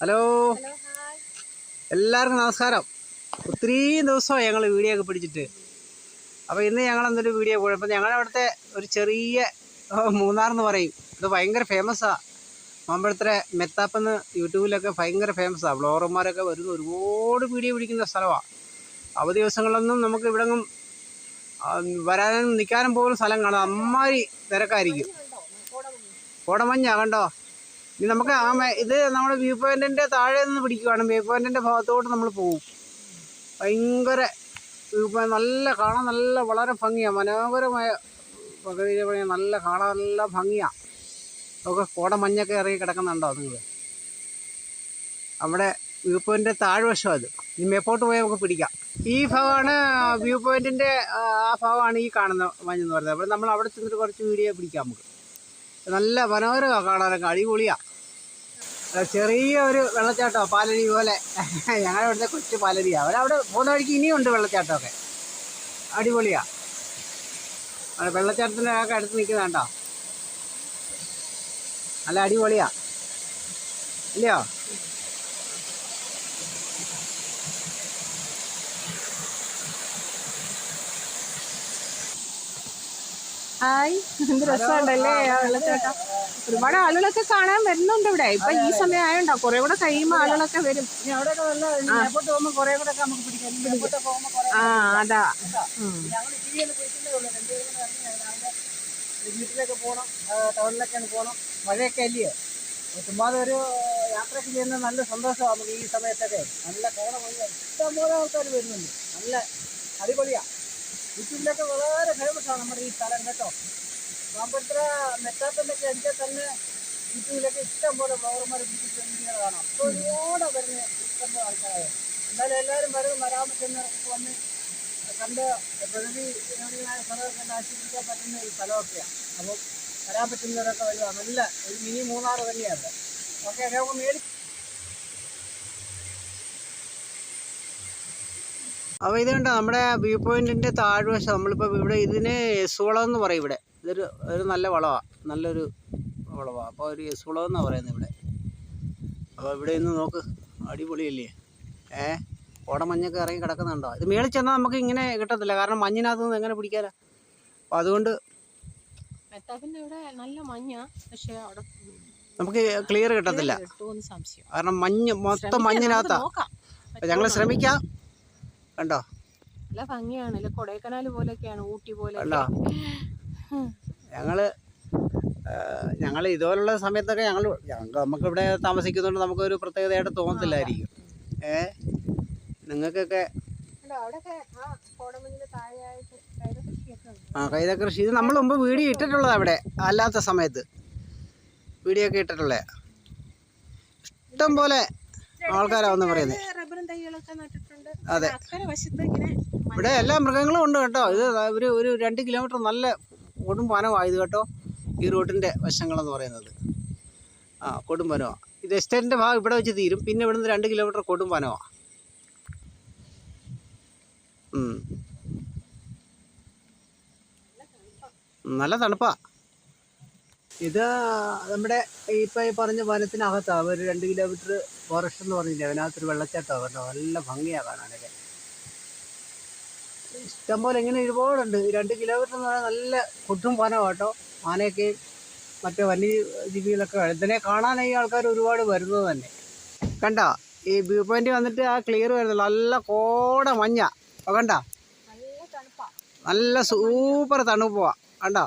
Hello, എല്ലാവർക്കും നമസ്കാരം. ഒത്തിരി ദിവസമായി ഞങ്ങൾ വീഡിയോ ഒക്കെ പിടിച്ചിട്ട്. അപ്പോൾ ഇന്ന് ഞങ്ങൾ എന്തൊരു വീഡിയോ പോയപ്പോൾ ഞങ്ങളുടെ അവിടുത്തെ ഒരു ചെറിയ മൂന്നാറെന്ന് പറയും. ഇത് ഭയങ്കര ഫേമസാണ്. മാമ്പഴത്തിലെ മെത്താപ്പെന്ന് യൂട്യൂബിലൊക്കെ ഭയങ്കര ഫേമസാണ്. വ്ളോഗർമാരൊക്കെ വരുന്ന ഒരുപാട് വീഡിയോ പിടിക്കുന്ന സ്ഥലമാണ്. അവധി ദിവസങ്ങളിലൊന്നും നമുക്ക് ഇവിടെങ്ങും വരാനും നിൽക്കാനും പോലും സ്ഥലം കാണാം. അമ്മാതിരി തിരക്കായിരിക്കും. കോടമഞ്ഞാ കണ്ടോ. ഇനി നമുക്ക് ഇത് നമ്മുടെ വ്യൂ പോയിൻറ്റിൻ്റെ താഴെ നിന്ന് പിടിക്കുകയാണ്. വ്യൂ പോയിൻറ്റിൻ്റെ ഭാഗത്തോട്ട് നമ്മൾ പോകും. ഭയങ്കര വ്യൂ പോയിൻറ്റ്, നല്ല കാണാൻ നല്ല വളരെ ഭംഗിയാണ്. മനോഹരമായ പ്രകൃതി, നല്ല കാണാൻ നല്ല ഭംഗിയാണ്. നമുക്ക് കോടമഞ്ഞൊക്കെ ഇറങ്ങി കിടക്കുന്നുണ്ടോ നിങ്ങൾ? നമ്മുടെ വ്യൂ പോയിൻറ്റിൻ്റെ താഴ്വശം അത്. ഇനി മേപ്പോട്ട് പോയാൽ നമുക്ക് പിടിക്കാം. ഈ ഭാഗമാണ് വ്യൂ പോയിൻറ്റിൻ്റെ, ആ ഭാഗമാണ് ഈ കാണുന്ന മഞ്ഞെന്ന് പറയുന്നത്. അപ്പോൾ നമ്മൾ അവിടെ ചെന്നിട്ട് കുറച്ച് വീഡിയോ പിടിക്കാം. നമുക്ക് നല്ല മനോഹരമാണ്, കാണാനൊക്കെ അടിപൊളിയാണ്. ചെറിയ ഒരു വെള്ളച്ചാട്ടമാണ്, പാലരി പോലെ. ഞങ്ങളുടെ ഇവിടുത്തെ കൊച്ചു പാലരിയാണ്. അവരവിടെ പോകുന്ന വഴിക്ക് ഇനിയുണ്ട് വെള്ളച്ചാട്ടമൊക്കെ. അടിപൊളിയാണ്. വെള്ളച്ചാട്ടത്തിൻ്റെ ഒക്കെ അടുത്ത് നിൽക്കുന്നതാണ്ടോ, നല്ല അടിപൊളിയാണ് ഇല്ലയോ? ഹായ്, എന്ത് രസമുണ്ടല്ലേ ആ വെള്ളച്ചാട്ടം. ഒരുപാട് ആളുകളൊക്കെ കാണാൻ വരുന്നുണ്ട് ഇവിടെ. ഇപ്പൊ ഈ സമയം ആയോണ്ടോ, കുറെ കൂടെ കഴിയുമ്പോ ആളുകളൊക്കെ വരും. ആ അതാ. വീട്ടിലൊക്കെ പോകണം, ടൗണിലൊക്കെയാണ് പോകണം. മഴയൊക്കെ അല്ലയോ, ചുമ്മാതെ ഒരു യാത്രയൊക്കെ ചെയ്യുന്നത് നല്ല സന്തോഷമാണ് നമുക്ക് ഈ സമയത്തൊക്കെ. നല്ല കോടമഞ്ഞ ഇഷ്ടംപോലെ ആൾക്കാർ വരുന്നുണ്ട്. നല്ല അടിപൊളിയാണ്. യൂട്യൂബിലൊക്കെ വളരെ ഫേമസാണ് നമ്മുടെ ഈ സ്ഥലം കേട്ടോ. മാമ്പഴത്തിലെ മെത്താപ്പിൻ്റെയൊക്കെ അടിച്ചാൽ തന്നെ യൂട്യൂബിലൊക്കെ ഇഷ്ടംപോലെ ബ്ലോഗർമാർ പിടിച്ചിട്ട് വീഡിയോ കാണാം. അപ്പോൾ ഒരുപാട് വരുന്ന ഇഷ്ടംപോലെ ആൾക്കാരാണ്. എന്തായാലും എല്ലാവരും വരാൻ പറ്റുന്നവർക്ക് വന്ന് കണ്ട് പ്രകൃതി സ്ഥലമൊക്കെ ആസ്വദിക്കാൻ പറ്റുന്ന ഒരു സ്ഥലമൊക്കെയാണ്. അപ്പം വരാൻ പറ്റുന്നവരൊക്കെ വരിക. നല്ല ഒരു മിനി മൂന്നാർ തന്നെയാണ്. ഓക്കെ, നമുക്ക് മേടി. അപ്പോൾ ഇത് കണ്ടോ, നമ്മുടെ വ്യൂ പോയിൻറ്റിൻ്റെ താഴ്വശം. നമ്മളിപ്പോൾ ഇവിടെ ഇതിന് യസുവളം എന്ന് പറയും. ഇവിടെ ഒരു നല്ല വളമാണ്, നല്ലൊരു വളമാണ്. അപ്പോൾ ഒരു യസുവളം എന്നാണ് പറയുന്നത് ഇവിടെ. അപ്പോൾ ഇവിടെ ഇന്ന് നോക്ക്, അടിപൊളിയല്ലേ. കോടമഞ്ഞൊക്കെ ഇറങ്ങി കിടക്കുന്നുണ്ടോ. ഇത് മേളിൽ ചെന്നാൽ നമുക്ക് ഇങ്ങനെ കിട്ടത്തില്ല, കാരണം മഞ്ഞിനകത്ത് നിന്ന് എങ്ങനെ പിടിക്കാനാ. അപ്പോൾ അതുകൊണ്ട് നല്ല മഞ്ഞ, പക്ഷേ അവിടെ നമുക്ക് ക്ലിയർ കിട്ടത്തില്ല, കാരണം മഞ്ഞ് മൊത്തം മഞ്ഞിനകത്താണ്. അപ്പോൾ ഞങ്ങൾ ശ്രമിക്കാം. കണ്ടോ, നല്ല ഭംഗിയാണ്. കൊടൈക്കനാൽ പോലെയൊക്കെയാണ്, ഊട്ടി പോലെ. കണ്ടോ, ഞങ്ങൾ ഇതുപോലുള്ള സമയത്തൊക്കെ നമുക്കിവിടെ താമസിക്കുന്നതുകൊണ്ട് നമുക്കൊരു പ്രത്യേകതയായിട്ട് തോന്നത്തില്ലായിരിക്കും. നിങ്ങൾക്കൊക്കെ കൈത കൃഷി, ഇത് നമ്മൾ മുമ്പ് വീഡിയോ ഇട്ടിട്ടുള്ളത് അവിടെ അല്ലാത്ത സമയത്ത് വീഡിയോ ഒക്കെ ഇട്ടിട്ടുള്ള ഇഷ്ടം പോലെ ആൾക്കാരാവെന്ന് പറയുന്നത്. അതെ, ഇവിടെ എല്ലാ മൃഗങ്ങളും ഉണ്ട് കേട്ടോ. ഇത് ഒരു 2 കിലോമീറ്റർ നല്ല കൊടും വനമാണ് കേട്ടോ. ഈ റൂട്ടിൻ്റെ വശങ്ങളെന്ന് പറയുന്നത് കൊടും വനമാണ്. ഇത് എസ്റ്റേറ്റിൻ്റെ ഭാഗം ഇവിടെ വെച്ച് തീരും. പിന്നെ ഇവിടുന്ന് 2 കിലോമീറ്റർ കൊടും വനമാണ്. നല്ല തണുപ്പാണ്. ഇത് നമ്മുടെ ഇപ്പം ഈ പറഞ്ഞ വനത്തിനകത്താണ്. ഒരു 2 കിലോമീറ്റർ ഫോറസ്റ്റ് എന്ന് പറഞ്ഞില്ലേ, അതിനകത്തൊരു വെള്ളച്ചാട്ടമാണ് കേട്ടോ. നല്ല ഭംഗിയാണ് കാണാനൊക്കെ. ഇഷ്ടംപോലെ ഇങ്ങനെ ഒരുപാടുണ്ട്. 2 കിലോമീറ്റർ എന്ന് പറഞ്ഞാൽ നല്ല കൊടും വനമാണ് കേട്ടോ. ആനയൊക്കെയും മറ്റു വന്യജീവികളൊക്കെ ഇതിനെ കാണാനായി ആൾക്കാർ ഒരുപാട് വരുന്നത് തന്നെ. കണ്ടോ, ഈ വ്യൂ പോയിന്റ് വന്നിട്ട് ആ ക്ലിയർ വരുന്നില്ല, നല്ല കോട മഞ്ഞ. കണ്ട, നല്ല സൂപ്പർ തണുപ്പാണ്. കണ്ടോ,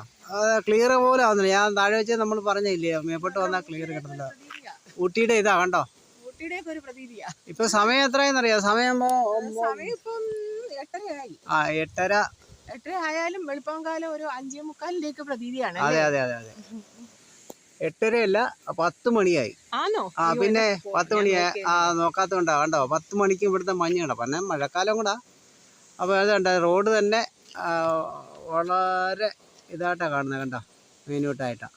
ക്ലിയർ പോലെ ആവുന്നില്ല. ഞാൻ താഴെ വെച്ച് നമ്മൾ പറഞ്ഞില്ലേ, മേപ്പോട്ട് വന്നാൽ ക്ലിയർ കിട്ടുന്നില്ല. ഊട്ടിയുടെ ഇതാ കണ്ടോ. ഇപ്പൊ സമയം എത്രയെന്നറിയാം? സമയം 8:30 ആയാലും വെളുപ്പാങ്കാലം ഒരു 5:45 പ്രതീതിയാണ്. അതെ അതെ അതെ അതെ, 8:30 10 മണിയായി. പിന്നെ 10 മണിയായി. നോക്കാത്തതുകൊണ്ടാ. കണ്ടോ, 10 മണിക്ക് ഇവിടുത്തെ മഞ്ഞ് കണ്ടോ. പിന്നെ മഴക്കാലം കൂടാ. അപ്പോൾ അതുകൊണ്ട് റോഡ് തന്നെ വളരെ ഇതായിട്ടാണ് കാണുന്നത്. കണ്ടോ, മീനൂട്ടായിട്ടാണ്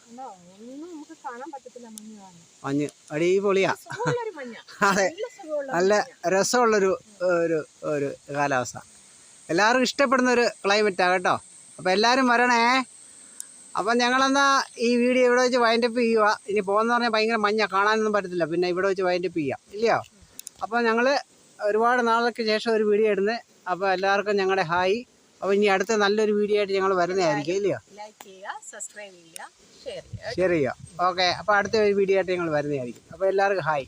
മഞ്ഞ്. അടിപൊളിയാ. അതെ, നല്ല രസമുള്ളൊരു ഒരു കാലാവസ്ഥ. എല്ലാവർക്കും ഇഷ്ടപ്പെടുന്ന ഒരു ക്ലൈമറ്റാണ് കേട്ടോ. അപ്പോൾ എല്ലാവരും വരണേ. അപ്പം ഞങ്ങളെന്നാ ഈ വീഡിയോ ഇവിടെ വെച്ച് വൈൻഡപ്പ് ചെയ്യുക. ഇനി പോകുന്ന പറഞ്ഞാൽ ഭയങ്കര മഞ്ഞ, കാണാനൊന്നും പറ്റത്തില്ല. പിന്നെ ഇവിടെ വെച്ച് വൈൻഡപ്പ് ചെയ്യാം, ഇല്ലയോ? അപ്പോൾ ഞങ്ങൾ ഒരുപാട് നാൾക്ക് ശേഷം ഒരു വീഡിയോ ഇടുന്നത്. അപ്പോൾ എല്ലാവർക്കും ഞങ്ങളുടെ ഹായ്. അപ്പോൾ ഇനി അടുത്ത നല്ലൊരു വീഡിയോ ആയിട്ട് ഞങ്ങൾ വരുന്നതായിരിക്കും, ഇല്ലയോ? ലൈക്ക് ചെയ്യുക, സബ്സ്ക്രൈബ് ചെയ്യുക, ഷെയർ ചെയ്യുക. ഷെയർ ചെയ്യുക. ഓക്കെ, അപ്പോൾ അടുത്ത ഒരു വീഡിയോ ആയിട്ട് ഞങ്ങൾ വരുന്നതായിരിക്കും. അപ്പോൾ എല്ലാവർക്കും ഹായ്.